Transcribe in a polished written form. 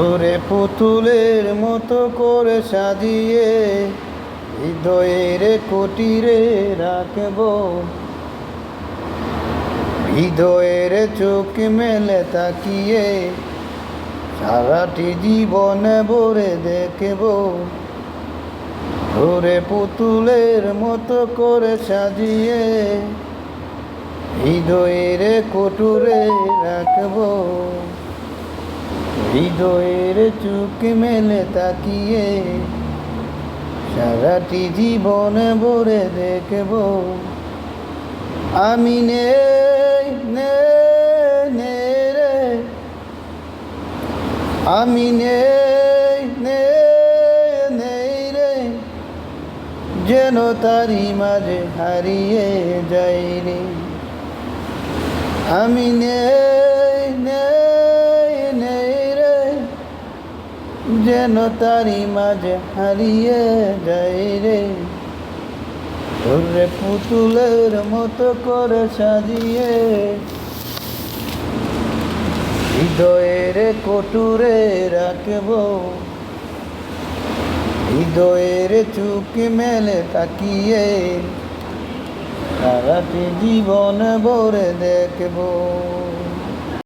ওরে পুতুলের মতো করে সাজিয়ে হৃদয়ের কুটিরে রাখবো, হৃদয়ের চোখ মেলে তাকিয়ে সারাটি জীবন ভরে দেখব। ওরে পুতুলের মতো করে সাজিয়ে হৃদয়ের কুটিরে রাখবো, হৃদয়ের চোখ মেলে তাকিয়ে সারাটি জীবন ভরে দেখব। আমি নেই নেই নেই রে, আমি নেই নেই নেই রে, যেন তারি মাঝে হারিয়ে যাই রে। আমি নেই নেই নেই রে, যেন তারি মাঝে হারিয়ে যাই রে। ওরে পুতুলের মতো করে সাজিয়ে হৃদয়ের কুটিরে রাখবো, হৃদয়ের চোখ মেলে তাকিয়ে সারাটি জীবন ভরে দেখবো।